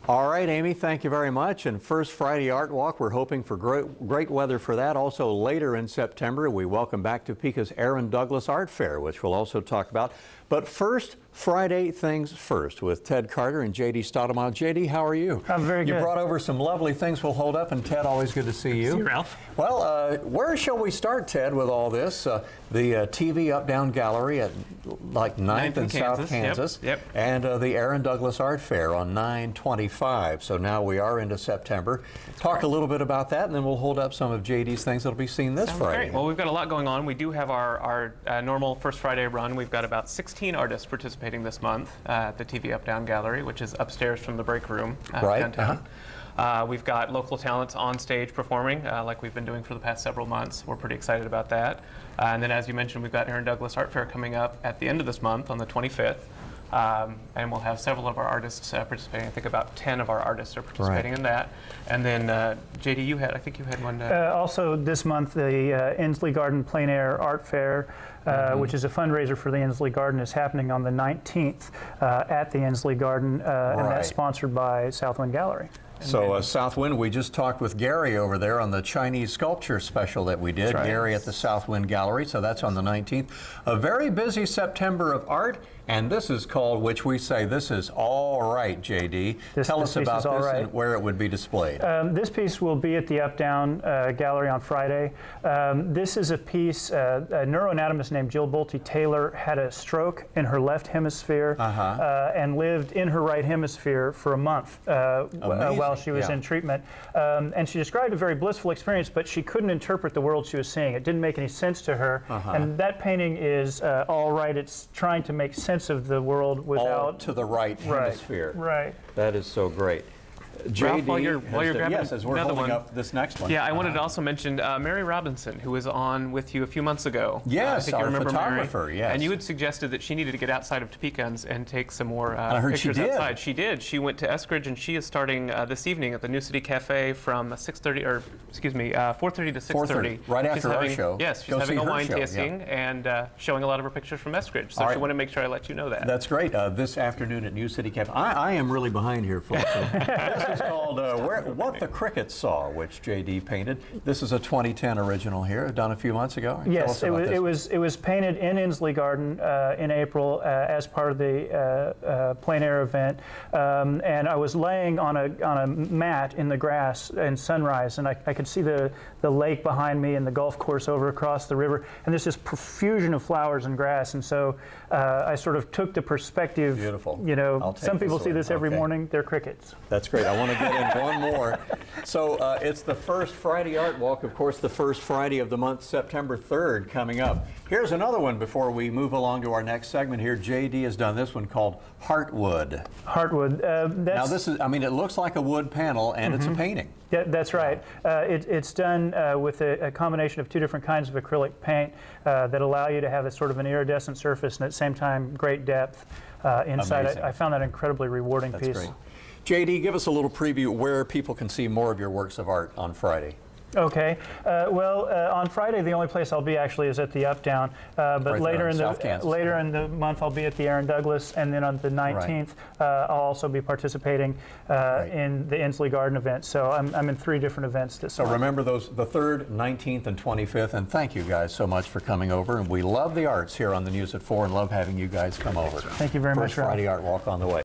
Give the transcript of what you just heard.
All right, Amy, thank you very much. And first Friday Art Walk, we're hoping for great weather for that. Also later in September, we welcome back Topeka's Aaron Douglas Art Fair, which we'll also talk about. But first, Friday things first with Ted Carter and J.D. Stottlemire. J.D., how are you? I'm very good. You brought over some lovely things we'll hold up, and Ted, always good to see you. See you, Ralph. Well, where shall we start, Ted, with all this? The TV Up-Down Gallery at like 9th and South Kansas. Yep. And the Aaron Douglas Art Fair on 9/25. So now we are into September. Talk a little bit about that, and then we'll hold up some of J.D.'s things that'll be seen this Friday. Great. Well, we've got a lot going on. We do have our normal First Friday run. We've got about 16 artists participating this month at the TV Up-Down Gallery, which is upstairs from the break room downtown. We've got local talents on stage performing like we've been doing for the past several months. We're pretty excited about that. And then, as you mentioned, we've got Aaron Douglas Art Fair coming up at the end of this month on the 25th. And we'll have several of our artists participating. I think about 10 of our artists are participating in that. And then, J.D., I think you had one. Also this month, the Inslee Garden Plein Air Art Fair, which is a fundraiser for the Inslee Garden, is happening on the 19th at the Inslee Garden, and that's sponsored by Southland Gallery. So Southwind, we just talked with Gary over there on the Chinese sculpture special that we did. Right. Gary at the Southwind Gallery, so that's on the 19th. A very busy September of art, and this is called, which we say, this is all right, J.D. Tell us about this and where it would be displayed. This piece will be at the Up-Down Gallery on Friday. This is a piece, a neuroanatomist named Jill Bolte-Taylor had a stroke in her left hemisphere and lived in her right hemisphere for a month while she was in treatment. And she described a very blissful experience, but she couldn't interpret the world she was seeing. It didn't make any sense to her. And that painting is all right. It's trying to make sense of the world without... All to the right hemisphere. Right. That is so great. Ralph, while you're grabbing yes, as we're another holding one, up this next one. Yeah, I wanted to also mention Mary Robinson, who was on with you a few months ago. Yes, I think you remember photographer, Mary. yes. And you had suggested that she needed to get outside of Topeka and take some more I heard pictures she did. outside. She did. She went to Eskridge, and she is starting this evening at the New City Cafe from 4:30 to 6:30. Right after our show. Yes, she's having a wine tasting and showing a lot of her pictures from Eskridge. So she wanted to make sure I let you know that. That's great. This afternoon at New City Cafe. I am really behind here, folks. This is called What the Crickets Saw, which J.D. painted. This is a 2010 original here, done a few months ago. Yes, it was painted in Inslee Garden in April as part of the plein air event, and I was laying on a mat in the grass in sunrise, and I could see the lake behind me and the golf course over across the river, and there's this profusion of flowers and grass, and so I sort of took the perspective. Beautiful. You know, some people see this every morning. They're crickets. That's great. I want to get in one more. So it's the first Friday Art Walk, of course, the first Friday of the month, September 3rd, coming up. Here's another one before we move along to our next segment here. J.D. has done this one called Heartwood. Heartwood. Now this is, I mean, it looks like a wood panel, and it's a painting. Yeah, that's right. It's done with a combination of two different kinds of acrylic paint that allow you to have a sort of an iridescent surface and at the same time great depth inside. I found that an incredibly rewarding piece. That's great. J.D., give us a little preview where people can see more of your works of art on Friday. Okay. On Friday, the only place I'll be actually is at the Up-Down. But right later in the month, I'll be at the Aaron Douglas, and then on the 19th, I'll also be participating in the Inslee Garden event. So I'm in 3 different events this month. So remember those, the 3rd, 19th, and 25th. And thank you guys so much for coming over. And we love the arts here on the News at 4, and love having you guys come over. Thank you very much, First Friday Art Walk on the way.